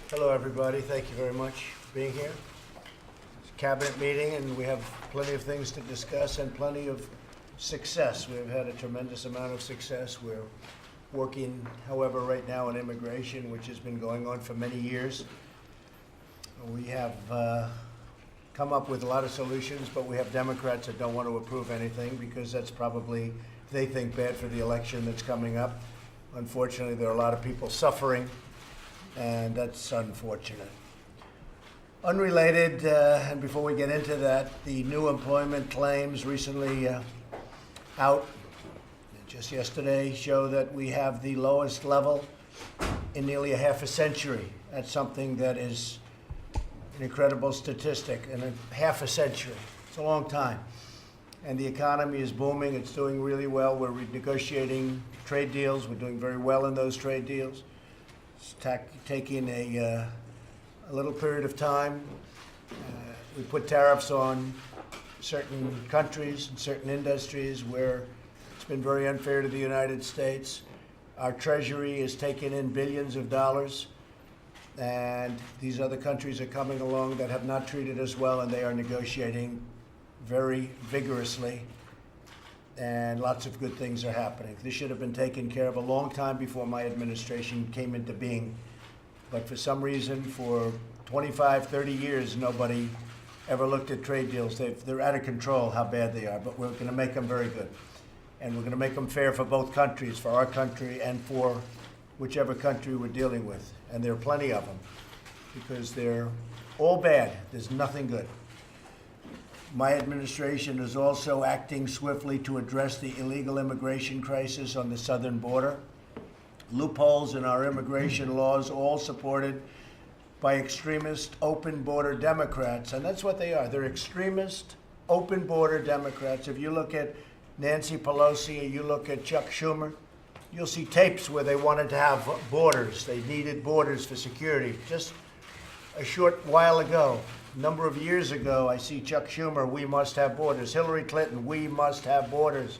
Hello, everybody. Thank you very much for being here. It's a cabinet meeting, and we have plenty of things to discuss and plenty of success. We've had a tremendous amount of success. We're working, however, right now on immigration, which has been going on for many years. We have come up with a lot of solutions, but we have Democrats that don't want to approve anything because that's probably, they think, bad for the election that's coming up. Unfortunately, there are a lot of people suffering, and that's unfortunate. Unrelated, and before we get into that, the new employment claims recently out just yesterday show that we have the lowest level in nearly a half a century. That's something that is an incredible statistic in a half a century. It's a long time. And the economy is booming. It's doing really well. We're renegotiating trade deals. We're doing very well in those trade deals. It's taking a little period of time. We put tariffs on certain countries and certain industries where it's been very unfair to the United States. Our Treasury is taking in billions of dollars, and these other countries are coming along that have not treated us well, and they are negotiating very vigorously, and lots of good things are happening. This should have been taken care of a long time before my administration came into being. But for some reason, for 25, 30 years, nobody ever looked at trade deals. They're out of control how bad they are, but we're going to make them very good. And we're going to make them fair for both countries, for our country and for whichever country we're dealing with. And there are plenty of them, because they're all bad. There's nothing good. My administration is also acting swiftly to address the illegal immigration crisis on the southern border. Loopholes in our immigration laws, all supported by extremist open border Democrats. And that's what they are. They're extremist open border Democrats. If you look at Nancy Pelosi and you look at Chuck Schumer, you'll see tapes where they wanted to have borders. They needed borders for security. Just a short while ago, a number of years ago, I see Chuck Schumer, we must have borders. Hillary Clinton, we must have borders.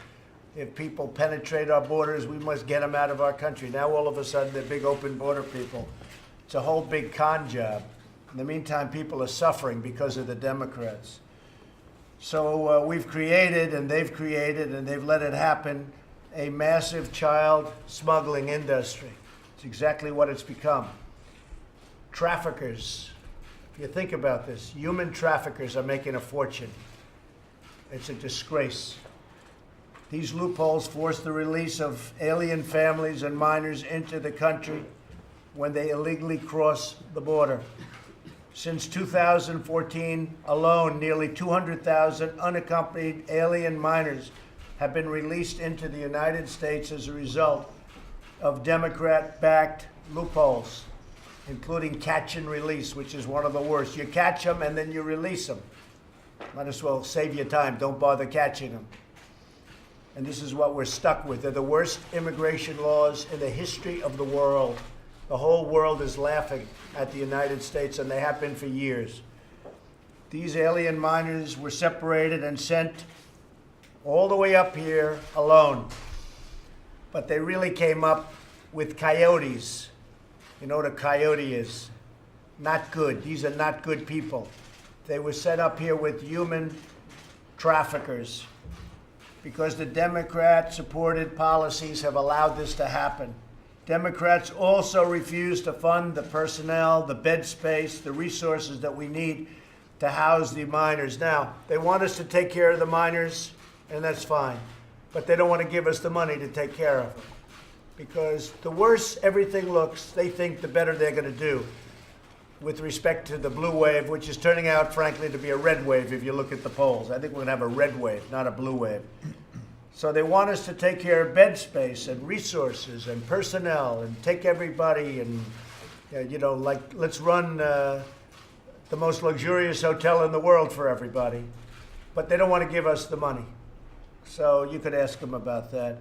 If people penetrate our borders, we must get them out of our country. Now, all of a sudden, they're big open border people. It's a whole big con job. In the meantime, people are suffering because of the Democrats. So we've created, and they've let it happen, a massive child smuggling industry. It's exactly what it's become. Traffickers. If you think about this, human traffickers are making a fortune. It's a disgrace. These loopholes force the release of alien families and minors into the country when they illegally cross the border. Since 2014 alone, nearly 200,000 unaccompanied alien minors have been released into the United States as a result of Democrat-backed loopholes, including catch and release, which is one of the worst. You catch them and then you release them. Might as well save your time. Don't bother catching them. And this is what we're stuck with. They're the worst immigration laws in the history of the world. The whole world is laughing at the United States, and they have been for years. These alien minors were separated and sent all the way up here alone. But they really came up with coyotes. You know what a coyote is? Not good. These are not good people. They were set up here with human traffickers because the Democrat-supported policies have allowed this to happen. Democrats also refuse to fund the personnel, the bed space, the resources that we need to house the minors. Now, they want us to take care of the minors, and that's fine. But they don't want to give us the money to take care of them. Because the worse everything looks, they think the better they're going to do with respect to the blue wave, which is turning out, frankly, to be a red wave if you look at the polls. I think we're going to have a red wave, not a blue wave. So they want us to take care of bed space and resources and personnel and take everybody and, like, let's run the most luxurious hotel in the world for everybody. But they don't want to give us the money. So you could ask them about that.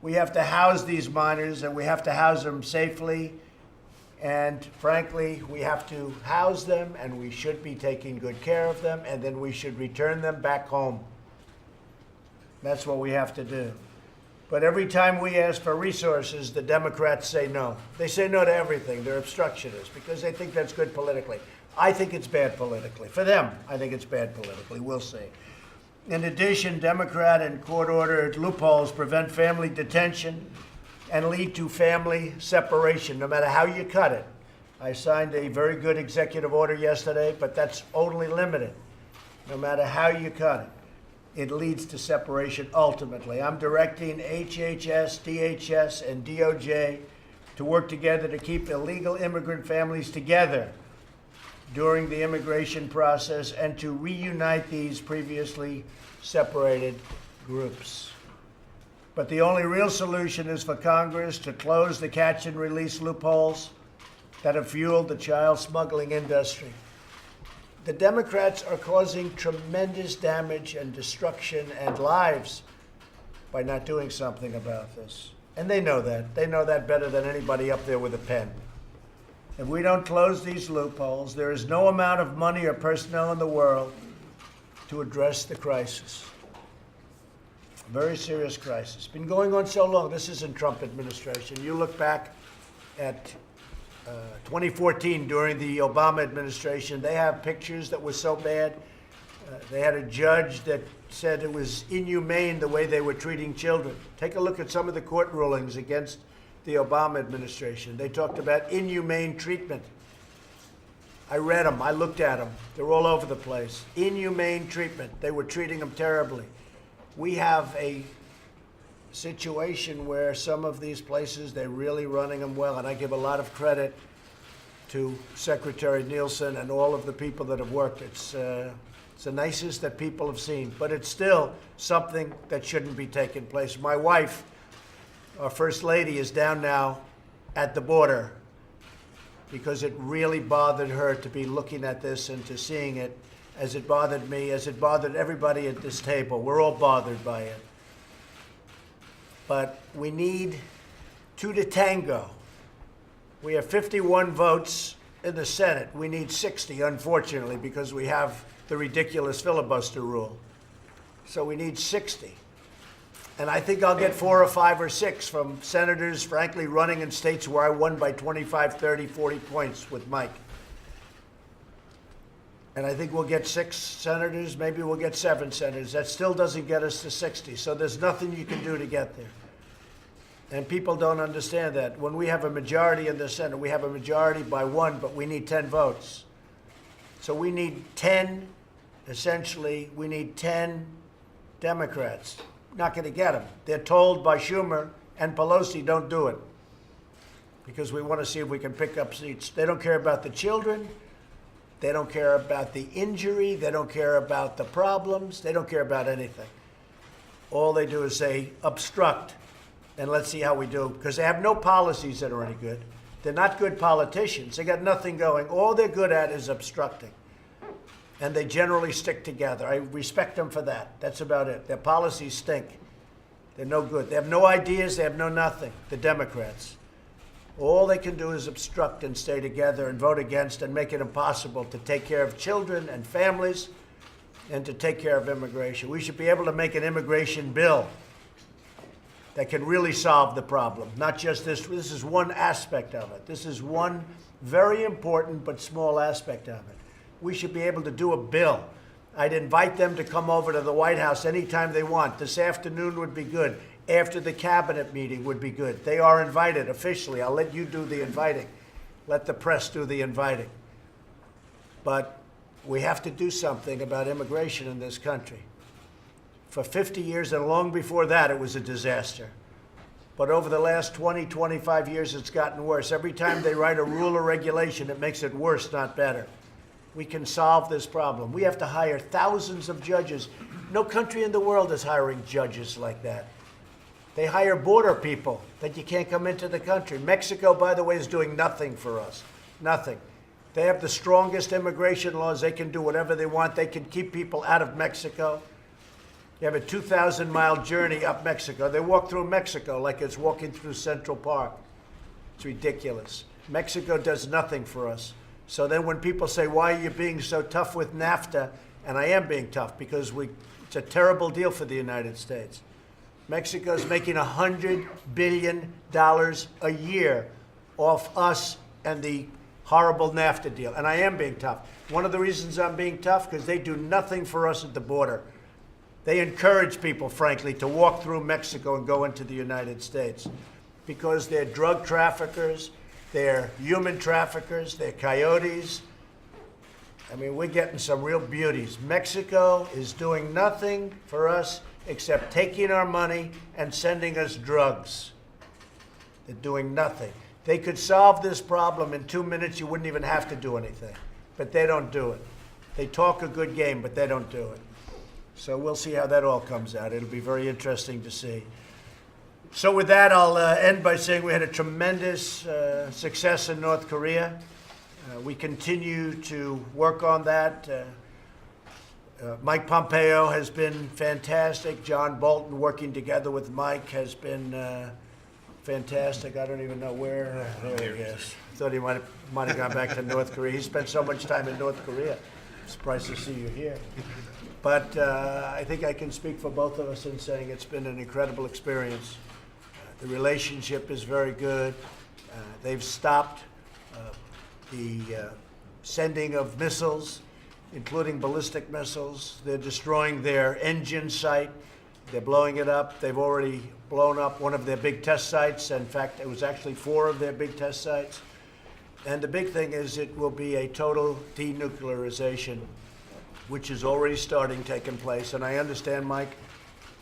We have to house these minors, and we have to house them safely. And frankly, we have to house them, and we should be taking good care of them, and then we should return them back home. That's what we have to do. But every time we ask for resources, the Democrats say no. They say no to everything. They're obstructionists because they think that's good politically. I think it's bad politically. For them, I think it's bad politically. We'll see. In addition, Democrat and court-ordered loopholes prevent family detention and lead to family separation, no matter how you cut it. I signed a very good executive order yesterday, but that's only limited. No matter how you cut it, it leads to separation ultimately. I'm directing HHS, DHS, and DOJ to work together to keep illegal immigrant families together during the immigration process and to reunite these previously separated groups. But the only real solution is for Congress to close the catch and release loopholes that have fueled the child smuggling industry. The Democrats are causing tremendous damage and destruction and lives by not doing something about this. And they know that. They know that better than anybody up there with a pen. If we don't close these loopholes, there is no amount of money or personnel in the world to address the crisis. A very serious crisis. It's been going on so long. This isn't Trump administration. You look back at 2014 during the Obama administration, they have pictures that were so bad. They had a judge that said it was inhumane the way they were treating children. Take a look at some of the court rulings against the Obama administration. They talked about inhumane treatment. I read them. I looked at them. They're all over the place. Inhumane treatment. They were treating them terribly. We have a situation where some of these places, they're really running them well, and I give a lot of credit to Secretary Nielsen and all of the people that have worked. It's the nicest that people have seen, but it's still something that shouldn't be taking place. My wife, our First Lady, is down now at the border because it really bothered her to be looking at this and to seeing it as it bothered me, as it bothered everybody at this table. We're all bothered by it. But we need two to tango. We have 51 votes in the Senate. We need 60, unfortunately, because we have the ridiculous filibuster rule. So we need 60. And I think I'll get 4 or 5 or 6 from senators, frankly, running in states where I won by 25, 30, 40 points with Mike. And I think we'll get 6 senators, maybe we'll get 7 senators. That still doesn't get us to 60. So there's nothing you can do to get there. And people don't understand that. When we have a majority in the Senate, we have a majority by 1, but we need 10 votes. So we need 10, essentially, we need 10 Democrats. Not going to get them. They're told by Schumer and Pelosi, don't do it, because we want to see if we can pick up seats. They don't care about the children. They don't care about the injury. They don't care about the problems. They don't care about anything. All they do is say, obstruct, and let's see how we do, because they have no policies that are any good. They're not good politicians. They got nothing going. All they're good at is obstructing. And they generally stick together. I respect them for that. That's about it. Their policies stink. They're no good. They have no ideas. They have no nothing, the Democrats. All they can do is obstruct and stay together and vote against and make it impossible to take care of children and families and to take care of immigration. We should be able to make an immigration bill that can really solve the problem. Not just this. This is one aspect of it. This is one very important but small aspect of it. We should be able to do a bill. I'd invite them to come over to the White House anytime they want. This afternoon would be good. After the cabinet meeting would be good. They are invited officially. I'll let you do the inviting. Let the press do the inviting. But we have to do something about immigration in this country. For 50 years and long before that, it was a disaster. But over the last 20, 25 years, it's gotten worse. Every time they write a rule or regulation, it makes it worse, not better. We can solve this problem. We have to hire thousands of judges. No country in the world is hiring judges like that. They hire border people that you can't come into the country. Mexico, by the way, is doing nothing for us. Nothing. They have the strongest immigration laws. They can do whatever they want. They can keep people out of Mexico. You have a 2,000-mile journey up Mexico. They walk through Mexico like it's walking through Central Park. It's ridiculous. Mexico does nothing for us. So then when people say, why are you being so tough with NAFTA? And I am being tough because it's a terrible deal for the United States. Mexico's making $100 billion a year off us and the horrible NAFTA deal. And I am being tough. One of the reasons I'm being tough, because they do nothing for us at the border. They encourage people, frankly, to walk through Mexico and go into the United States because they're drug traffickers, they're human traffickers, they're coyotes. I mean, we're getting some real beauties. Mexico is doing nothing for us except taking our money and sending us drugs. They're doing nothing. They could solve this problem in 2 minutes. You wouldn't even have to do anything. But they don't do it. They talk a good game, but they don't do it. So we'll see how that all comes out. It'll be very interesting to see. So with that, I'll end by saying we had a tremendous success in North Korea. We continue to work on that. Mike Pompeo has been fantastic. John Bolton working together with Mike has been fantastic. I don't even know where. There he is. I thought he might have gone back to North Korea. He spent so much time in North Korea. I'm surprised to see you here. But I think I can speak for both of us in saying it's been an incredible experience. The relationship is very good. They've stopped the sending of missiles, including ballistic missiles. They're destroying their engine site. They're blowing it up. They've already blown up one of their big test sites. In fact, it was actually 4 of their big test sites. And the big thing is it will be a total denuclearization, which is already taking place. And I understand, Mike,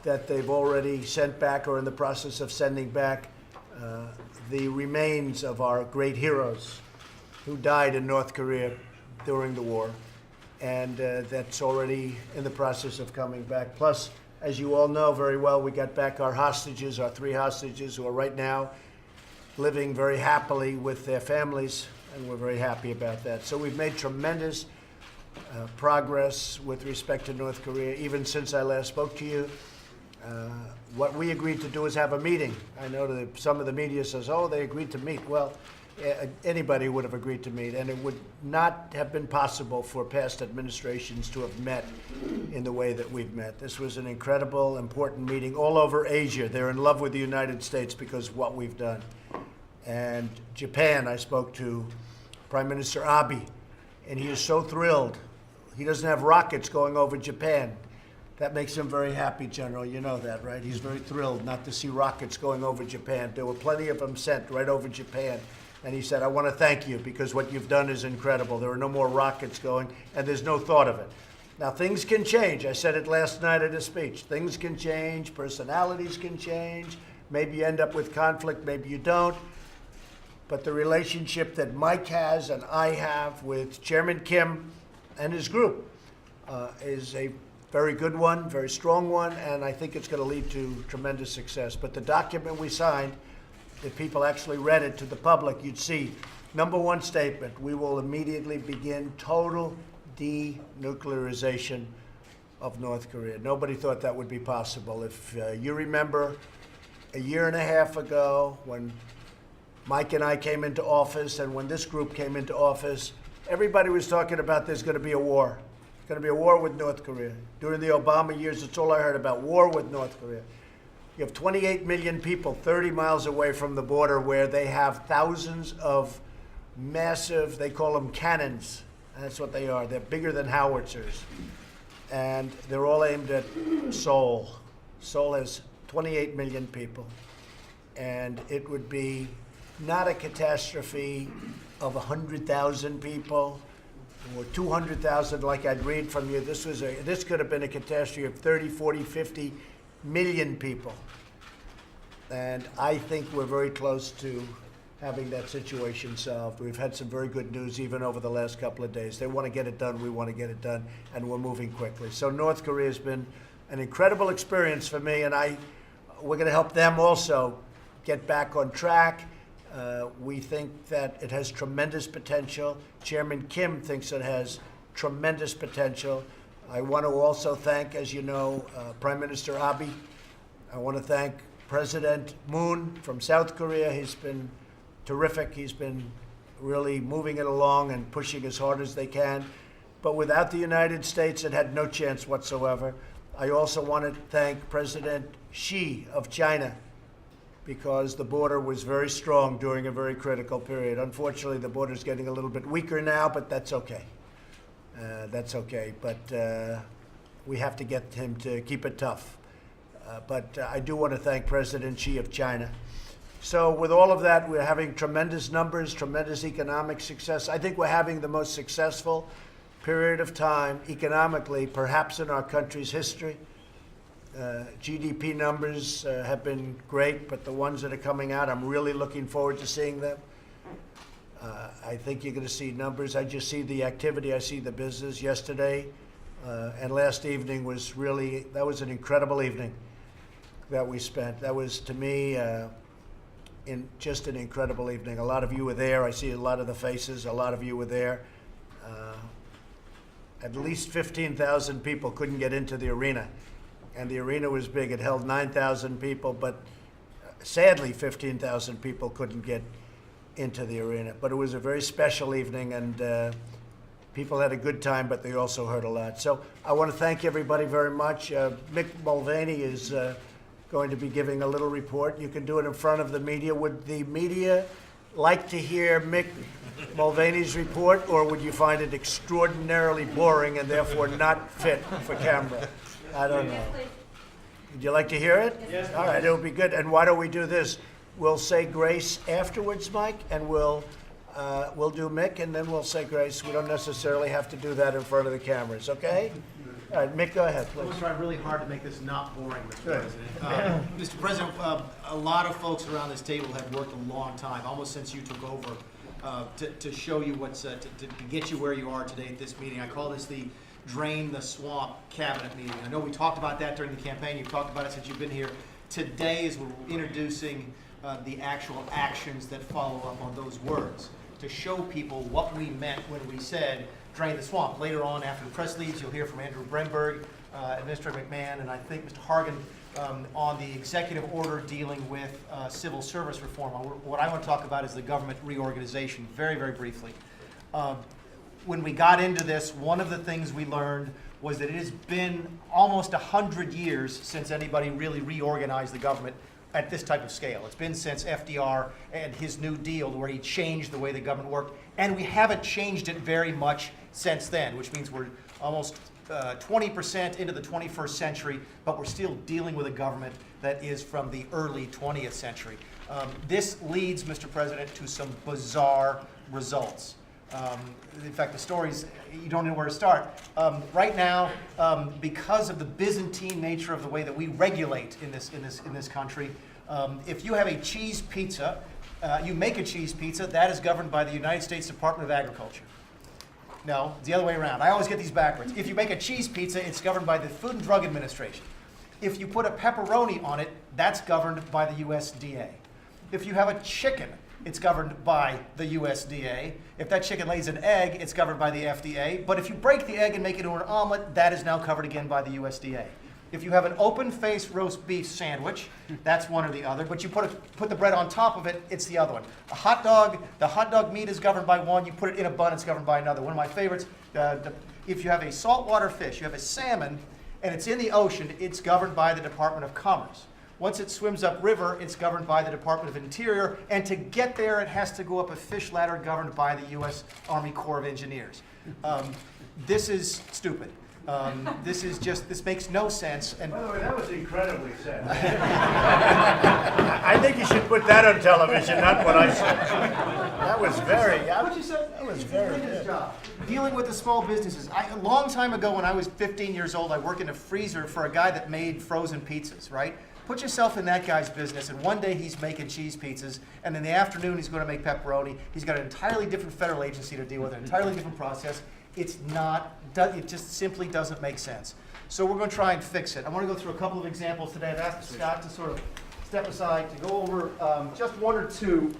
that they've already sent back or in the process of sending back the remains of our great heroes who died in North Korea during the war. And that's already in the process of coming back. Plus, as you all know very well, we got back our hostages, our 3 hostages who are right now living very happily with their families, and we're very happy about that. So we've made tremendous progress with respect to North Korea, even since I last spoke to you. What we agreed to do is have a meeting. I know that some of the media says, oh, they agreed to meet. Well, anybody would have agreed to meet, and it would not have been possible for past administrations to have met in the way that we've met. This was an incredible, important meeting all over Asia. They're in love with the United States because of what we've done. And Japan, I spoke to Prime Minister Abe, and he is so thrilled. He doesn't have rockets going over Japan. That makes him very happy, General. You know that, right? He's very thrilled not to see rockets going over Japan. There were plenty of them sent right over Japan. And he said, I want to thank you because what you've done is incredible. There are no more rockets going, and there's no thought of it. Now, things can change. I said it last night at a speech. Things can change. Personalities can change. Maybe you end up with conflict. Maybe you don't. But the relationship that Mike has and I have with Chairman Kim and his group is a very good one, very strong one, and I think it's going to lead to tremendous success. But the document we signed, if people actually read it to the public, you'd see, number 1 statement, we will immediately begin total denuclearization of North Korea. Nobody thought that would be possible. If you remember a year and a half ago when Mike and I came into office and when this group came into office, everybody was talking about there's going to be a war. There's going to be a war with North Korea. During the Obama years, that's all I heard about, war with North Korea. You have 28 million people 30 miles away from the border where they have thousands of massive, they call them cannons. That's what they are. They're bigger than howitzers. And they're all aimed at Seoul. Seoul has 28 million people. And it would be not a catastrophe of 100,000 people or 200,000 like I'd read from you. This could have been a catastrophe of 30, 40, 50 million people. And I think we're very close to having that situation solved. We've had some very good news even over the last couple of days. They want to get it done, we want to get it done, and we're moving quickly. So North Korea has been an incredible experience for me, and we're going to help them also get back on track. We think that it has tremendous potential. Chairman Kim thinks it has tremendous potential. I want to also thank, as you know, Prime Minister Abe. I want to thank President Moon from South Korea. He's been terrific. He's been really moving it along and pushing as hard as they can. But without the United States, it had no chance whatsoever. I also want to thank President Xi of China, because the border was very strong during a very critical period. Unfortunately, the border is getting a little bit weaker now, but that's okay. That's okay. But we have to get him to keep it tough. But I do want to thank President Xi of China. So with all of that, we're having tremendous numbers, tremendous economic success. I think we're having the most successful period of time economically, perhaps in our country's history. GDP numbers have been great, but the ones that are coming out, I'm really looking forward to seeing them. I think you're going to see numbers. I just see the activity. I see the business yesterday. And last evening was really, that was an incredible evening that we spent. That was, to me, just an incredible evening. A lot of you were there. I see a lot of the faces. A lot of you were there. At least 15,000 people couldn't get into the arena. And the arena was big. It held 9,000 people, but sadly 15,000 people couldn't get into the arena. But it was a very special evening, and people had a good time, but they also heard a lot. So I want to thank everybody very much. Mick Mulvaney is going to be giving a little report. You can do it in front of the media. Would the media like to hear Mick Mulvaney's report, or would you find it extraordinarily boring and therefore not fit for camera? I don't know. Would you like to hear it? Yes. All right, it'll be good. And why don't we do this? We'll say grace afterwards, Mike, and we'll do Mick, and then we'll say grace. We don't necessarily have to do that in front of the cameras, okay? All right, Mick, go ahead, please. I'm going to try really hard to make this not boring, Mr. President. Mr. President, a lot of folks around this table have worked a long time, almost since you took over, to show you what's, to get you where you are today at this meeting. I call this the Drain the Swamp Cabinet meeting. I know we talked about that during the campaign. You've talked about it since you've been here. Today is we're introducing the actual actions that follow up on those words to show people what we meant when we said drain the swamp. Later on, after the press leaves, you'll hear from Andrew Bremberg, Administrator McMahon, and I think Mr. Hargan on the executive order dealing with civil service reform. What I want to talk about is the government reorganization, very, very briefly. When we got into this, one of the things we learned was that it has been almost 100 years since anybody really reorganized the government at this type of scale. It's been since FDR and his New Deal, where he changed the way the government worked, and we haven't changed it very much since then, which means we're almost 20% into the 21st century, but we're still dealing with a government that is from the early 20th century. This leads, Mr. President, to some bizarre results. In fact, the stories, you don't know where to start. Right now, because of the Byzantine nature of the way that we regulate in this country, if you have a cheese pizza, you make a cheese pizza, that is governed by the United States Department of Agriculture. No, it's the other way around. I always get these backwards. If you make a cheese pizza, it's governed by the Food and Drug Administration. If you put a pepperoni on it, that's governed by the USDA. If you have a chicken, it's governed by the USDA. If that chicken lays an egg, it's governed by the FDA. But if you break the egg and make it into an omelet, that is now covered again by the USDA. If you have an open-faced roast beef sandwich, that's one or the other. But you put the bread on top of it, it's the other one. A hot dog, the hot dog meat is governed by one. You put it in a bun, it's governed by another. One of my favorites, if you have a saltwater fish, you have a salmon, and it's in the ocean, it's governed by the Department of Commerce. Once it swims upriver, it's governed by the Department of Interior, and to get there, it has to go up a fish ladder governed by the U.S. Army Corps of Engineers. This is stupid. This makes no sense. And by the way, that was incredibly sad. I think you should put that on television, not what I said. That was very, what you said, that was very good. good. Dealing with the small businesses. A long time ago when I was 15 years old, I worked in a freezer for a guy that made frozen pizzas, right? Put yourself in that guy's business, and one day he's making cheese pizzas, and in the afternoon he's going to make pepperoni. He's got an entirely different federal agency to deal with, an entirely different process. It just simply doesn't make sense. So we're going to try and fix it. I want to go through a couple of examples today. I've asked Scott to sort of step aside to go over just one or two.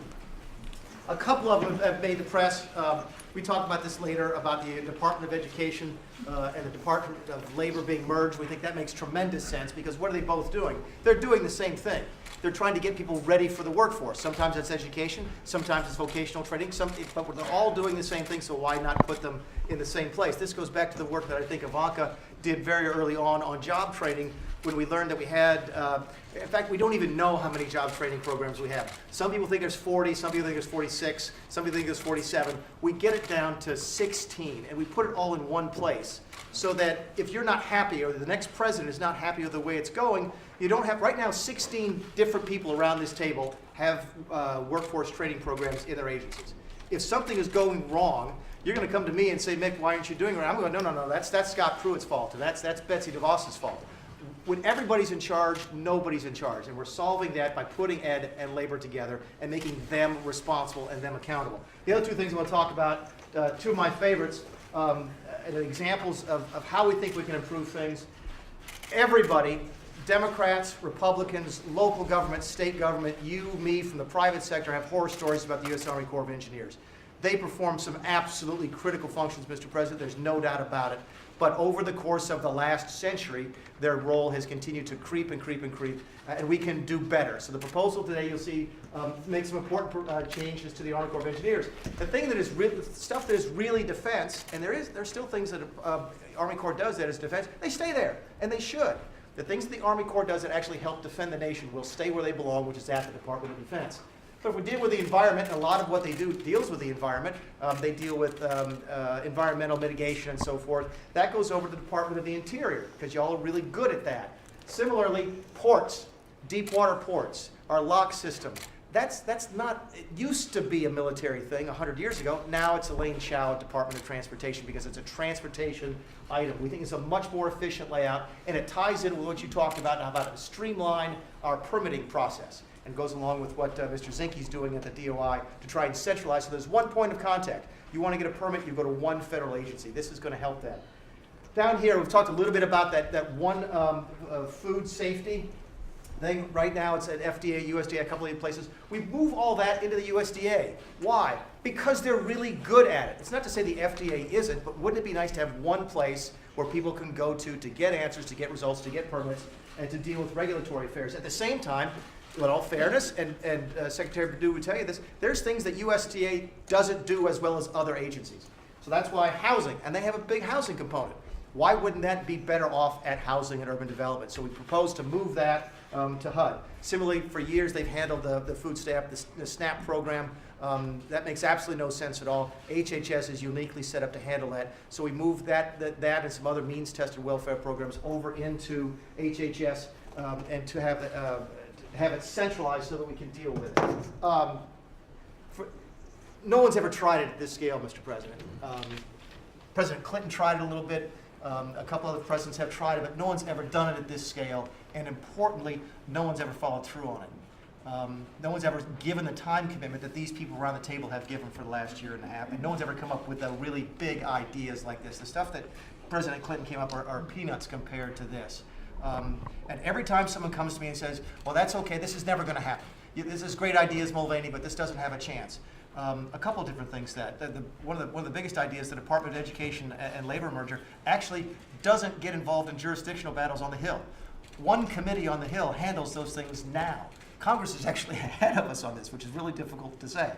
A couple of them have made the press. We talk about this later, about the Department of Education and the Department of Labor being merged. We think that makes tremendous sense because what are they both doing? They're doing the same thing. They're trying to get people ready for the workforce. Sometimes it's education, sometimes it's vocational training, but they're all doing the same thing, so why not put them in the same place? This goes back to the work that I think Ivanka did very early on job training, when we learned that we had, in fact, we don't even know how many job training programs we have. Some people think there's 40, some people think there's 46, some people think there's 47. We get it down to 16, and we put it all in one place, so that if you're not happy, or the next president is not happy with the way it's going, you don't have, right now, 16 different people around this table have workforce training programs in their agencies. If something is going wrong, you're going to come to me and say, Mick, why aren't you doing it? I'm going, no, that's Scott Pruitt's fault, and that's Betsy DeVos's fault. When everybody's in charge, nobody's in charge. And we're solving that by putting ed and labor together and making them responsible and them accountable. The other two things I want to talk about, two of my favorites, and examples of how we think we can improve things. Everybody, Democrats, Republicans, local government, state government, you, me, from the private sector, have horror stories about the U.S. Army Corps of Engineers. They perform some absolutely critical functions, Mr. President. There's no doubt about it. But over the course of the last century, their role has continued to creep and creep and creep, and we can do better. So the proposal today, you'll see, makes some important changes to the Army Corps of Engineers. The thing that is stuff that is really defense, and there's still things that Army Corps does that is defense. They stay there, and they should. The things that the Army Corps does that actually help defend the nation will stay where they belong, which is at the Department of Defense. But if we deal with the environment, and a lot of what they do deals with the environment, they deal with environmental mitigation and so forth, that goes over to the Department of the Interior, because y'all are really good at that. Similarly, ports, deep water ports, our lock system. That's not, it used to be a military thing 100 years ago. Now it's Elaine Chao at Department of Transportation because it's a transportation item. We think it's a much more efficient layout, and it ties in with what you talked about, how about streamline our permitting process. And goes along with what Mr. Zinke's doing at the DOI to try and centralize. So there's one point of contact. You want to get a permit, you go to one federal agency. This is going to help that. Down here, we've talked a little bit about that one food safety thing. Right now, it's at FDA, USDA, a couple of places. We move all that into the USDA. Why? Because they're really good at it. It's not to say the FDA isn't, but wouldn't it be nice to have one place where people can go to get answers, to get results, to get permits, and to deal with regulatory affairs. At the same time, in all fairness, and Secretary Perdue would tell you this, there's things that USDA doesn't do as well as other agencies. So that's why housing, and they have a big housing component. Why wouldn't that be better off at housing and urban development? So we propose to move that to HUD. Similarly, for years they've handled the food stamp, the SNAP program. That makes absolutely no sense at all. HHS is uniquely set up to handle that. So we moved that and some other means-tested welfare programs over into HHS and to have it centralized so that we can deal with it. No one's ever tried it at this scale, Mr. President. President Clinton tried it a little bit. A couple other presidents have tried it, but no one's ever done it at this scale. And importantly, no one's ever followed through on it. No one's ever given the time commitment that these people around the table have given for the last year and a half. And no one's ever come up with the really big ideas like this. The stuff that President Clinton came up are peanuts compared to this. And every time someone comes to me and says, well, that's okay, this is never going to happen. This is great ideas, Mulvaney, but this doesn't have a chance. A couple of different things one of the biggest ideas, the Department of Education and Labor merger actually doesn't get involved in jurisdictional battles on the Hill. One committee on the Hill handles those things now. Congress is actually ahead of us on this, which is really difficult to say.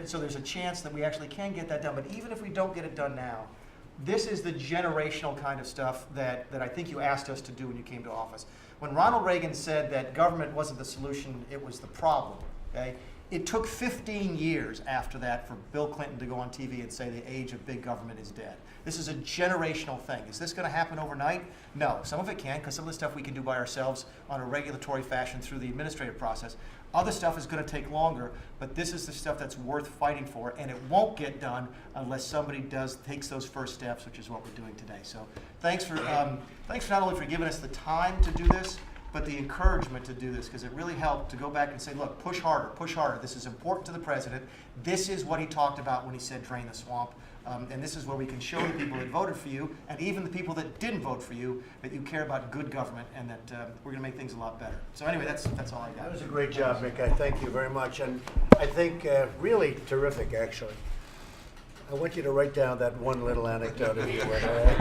So there's a chance that we actually can get that done. But even if we don't get it done now, this is the generational kind of stuff that I think you asked us to do when you came to office. When Ronald Reagan said that government wasn't the solution, it was the problem, okay? It took 15 years after that for Bill Clinton to go on TV and say the age of big government is dead. This is a generational thing. Is this going to happen overnight? No. Some of it can, because some of the stuff we can do by ourselves on a regulatory fashion through the administrative process. Other stuff is going to take longer, but this is the stuff that's worth fighting for, and it won't get done unless somebody takes those first steps, which is what we're doing today. So thanks for not only for giving us the time to do this, but the encouragement to do this, because it really helped to go back and say, look, push harder, push harder. This is important to the president. This is what he talked about when he said drain the swamp. And this is where we can show the people that voted for you, and even the people that didn't vote for you, that you care about good government and that we're going to make things a lot better. So anyway, that's all I got. That was a great job, Mick. I thank you very much. And I think really terrific, actually. I want you to write down that one little anecdote if you would. All right?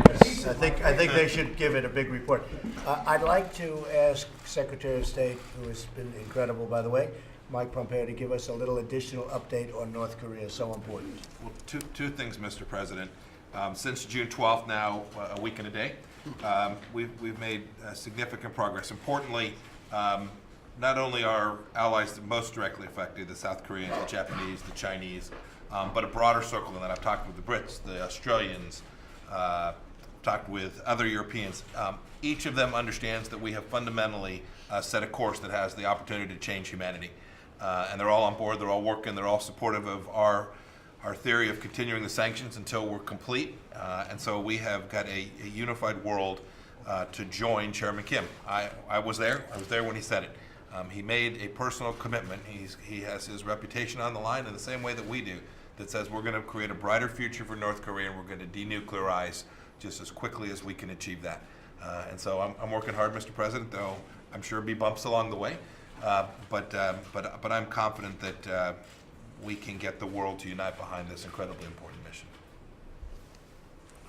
I think they should give it a big report. I'd like to ask Secretary of State, who has been incredible, by the way, Mike Pompeo, to give us a little additional update on North Korea. So important. Well, two things, Mr. President. Since June 12th, now a week and a day, we've made significant progress. Importantly, not only are allies most directly affected, the South Koreans, the Japanese, the Chinese, but a broader circle than that. I've talked with the Brits, the Australians, talked with other Europeans. Each of them understands that we have fundamentally set a course that has the opportunity to change humanity. And they're all on board, they're all working, they're all supportive of our theory of continuing the sanctions until we're complete. And so we have got a unified world to join Chairman Kim. I was there when he said it. He made a personal commitment. He has his reputation on the line in the same way that we do, that says we're going to create a brighter future for North Korea and we're going to denuclearize just as quickly as we can achieve that. And so I'm working hard, Mr. President, though I'm sure there'll be bumps along the way. But I'm confident that we can get the world to unite behind this incredibly important mission.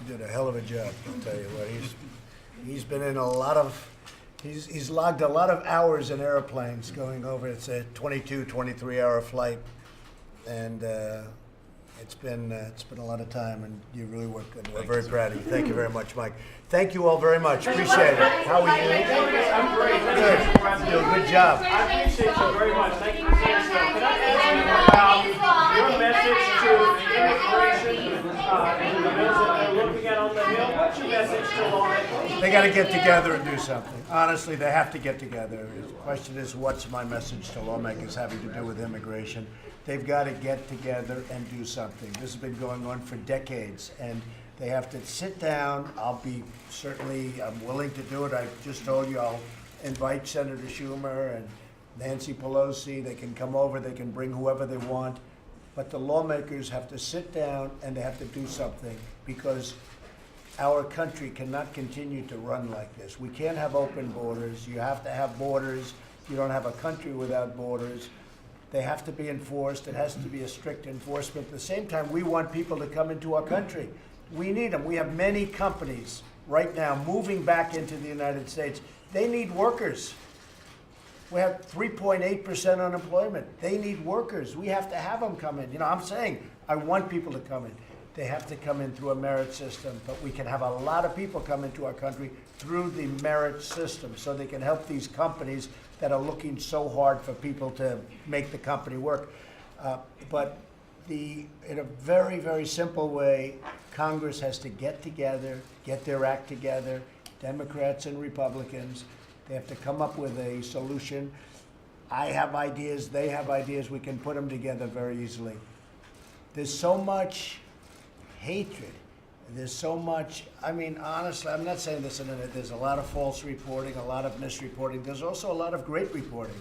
You did a hell of a job, I'll tell you what. He's been in a lot of, he's logged a lot of hours in airplanes going over. It's a 22, 23-hour flight, and it's been a lot of time, and you really work good. We're very proud of you. Thank you very much, Mike. Thank you all very much. Appreciate it. How are you? I'm great. Good. Good job. I appreciate you very much. Thank you for saying so. Can I ask you about your message to immigration and the bills that they're looking at on the Hill? What's your message to lawmakers? They got to get together and do something. Honestly, they have to get together. The question is, what's my message to lawmakers having to do with immigration? They've got to get together and do something. This has been going on for decades, and they have to sit down. I'm willing to do it. I just told you I'll invite Senator Schumer and Nancy Pelosi. They can come over, they can bring whoever they want. But the lawmakers have to sit down and they have to do something, because our country cannot continue to run like this. We can't have open borders. You have to have borders. You don't have a country without borders. They have to be enforced. It has to be a strict enforcement. At the same time, we want people to come into our country. We need them. We have many companies right now moving back into the United States. They need workers. We have 3.8% unemployment. They need workers. We have to have them come in. You know, I'm saying I want people to come in. They have to come in through a merit system, but we can have a lot of people come into our country through the merit system, so they can help these companies that are looking so hard for people to make the company work. In a very, very simple way, Congress has to get together, get their act together, Democrats and Republicans. They have to come up with a solution. I have ideas, they have ideas, we can put them together very easily. There's so much hatred. There's so much, I mean, honestly, I'm not saying this in it, there's a lot of false reporting, a lot of misreporting. There's also a lot of great reporting.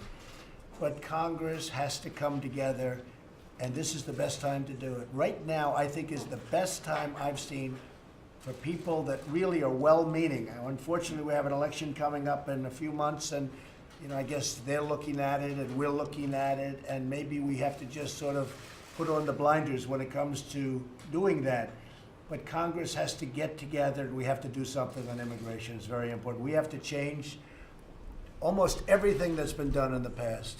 But Congress has to come together, and this is the best time to do it. Right now, I think, is the best time I've seen for people that really are well-meaning. Unfortunately, we have an election coming up in a few months, and I guess they're looking at it and we're looking at it, and maybe we have to just sort of put on the blinders when it comes to doing that. But Congress has to get together, and we have to do something on immigration. It's very important. We have to change almost everything that's been done in the past.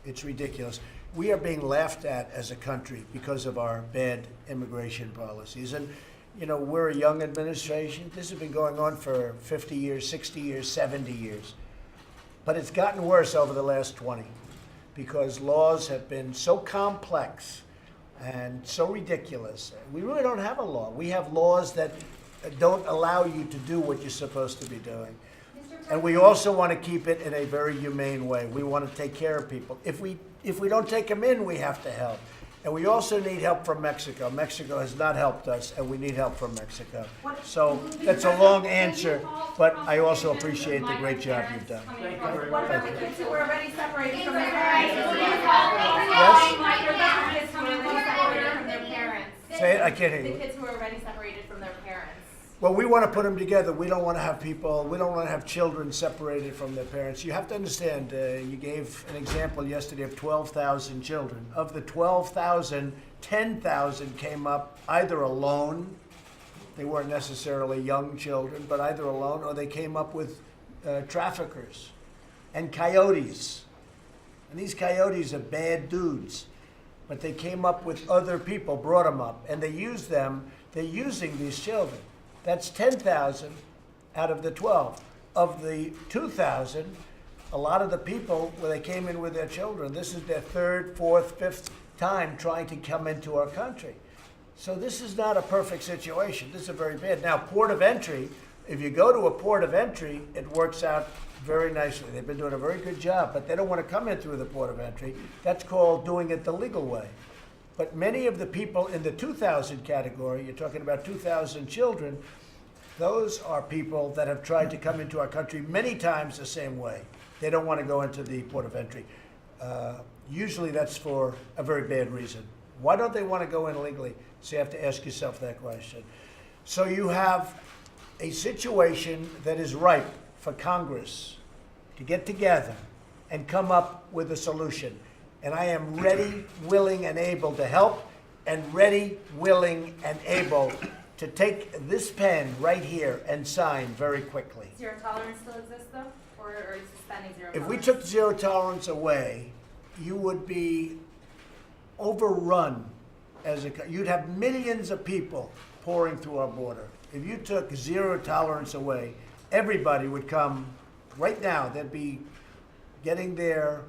It's ridiculous. We are being laughed at as a country because of our bad immigration policies. And, we're a young administration. This has been going on for 50 years, 60 years, 70 years. But it's gotten worse over the last 20, because laws have been so complex and so ridiculous. We really don't have a law. We have laws that don't allow you to do what you're supposed to be doing. And we also want to keep it in a very humane way. We want to take care of people. If we don't take them in, we have to help. And we also need help from Mexico. Mexico has not helped us, and we need help from Mexico. So that's a long answer, but I also appreciate the great job you've done. Thank you very What much. about the kids who were already separated from their parents? Yes? What about the kids who were already separated from their parents? Say it, I can't hear The you. kids who were already separated from their parents. Well, we want to put them together. We don't want to have children separated from their parents. You have to understand, you gave an example yesterday of 12,000 children. Of the 12,000, 10,000 came up either alone, they weren't necessarily young children, but either alone, or they came up with traffickers and coyotes. And these coyotes are bad dudes, but they came up with other people, brought them up, and they used them. They're using these children. That's 10,000 out of the 12. Of the 2,000, a lot of the people, when they came in with their children, this is their third, fourth, fifth time trying to come into our country. So this is not a perfect situation. This is very bad. Now, port of entry, if you go to a port of entry, it works out very nicely. They've been doing a very good job, but they don't want to come in through the port of entry. That's called doing it the legal way. But many of the people in the 2,000 category, you're talking about 2,000 children, those are people that have tried to come into our country many times the same way. They don't want to go into the port of entry. Usually that's for a very bad reason. Why don't they want to go in legally? So you have to ask yourself that question. So you have a situation that is ripe for Congress to get together and come up with a solution. And I am ready, willing, and able to help, and ready, willing, and able to take this pen right here and sign very quickly. Zero tolerance still exists though? Or are you suspending zero If tolerance? we took zero tolerance away, you would be overrun you'd have millions of people pouring through our border. If you took zero tolerance away, everybody would come right now. They'd be getting their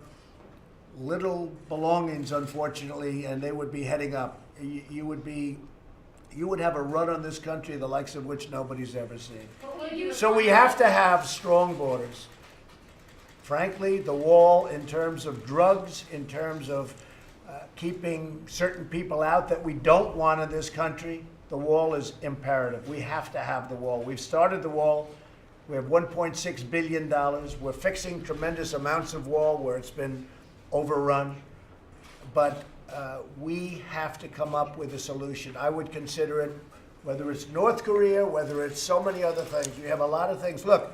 little belongings, unfortunately, and they would be heading up. You would have a run on this country the likes of which nobody's ever seen. So we have to have strong borders. Frankly, the wall in terms of drugs, in terms of keeping certain people out that we don't want in this country, the wall is imperative. We have to have the wall. We've started the wall. We have $1.6 billion. We're fixing tremendous amounts of wall where it's been overrun. But we have to come up with a solution. I would consider it, whether it's North Korea, whether it's so many other things. You have a lot of things. Look,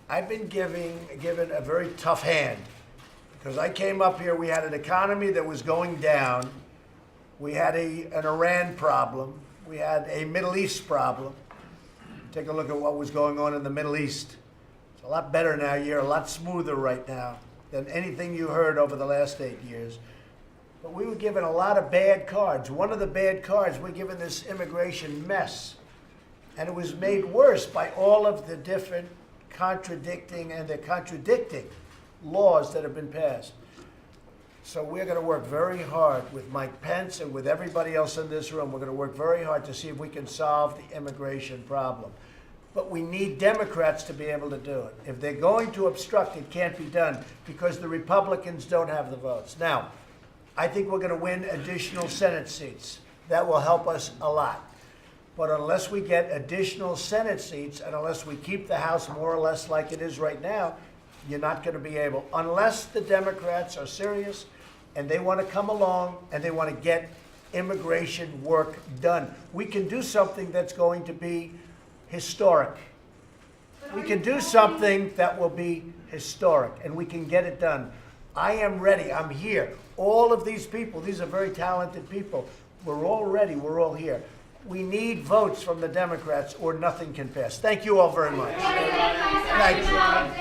I've been given a very tough hand because I came up here, we had an economy that was going down. We had an Iran problem. We had a Middle East problem. Take a look at what was going on in the Middle East. It's a lot better now. You're a lot smoother right now than anything you heard over the last 8 years. But we were given a lot of bad cards. One of the bad cards, we're given this immigration mess. And it was made worse by all of the different contradicting laws that have been passed. So we're going to work very hard with Mike Pence and with everybody else in this room. We're going to work very hard to see if we can solve the immigration problem. But we need Democrats to be able to do it. If they're going to obstruct, it can't be done because the Republicans don't have the votes. Now, I think we're going to win additional Senate seats. That will help us a lot. But unless we get additional Senate seats and unless we keep the House more or less like it is right now, you're not going to be able, unless the Democrats are serious and they want to come along and they want to get immigration work done. We can do something that's going to be historic. We can do something that will be historic, and we can get it done. I am ready. I'm here. All of these people, these are very talented people. We're all ready. We're all here. We need votes from the Democrats or nothing can pass. Thank you all very much. Thank you.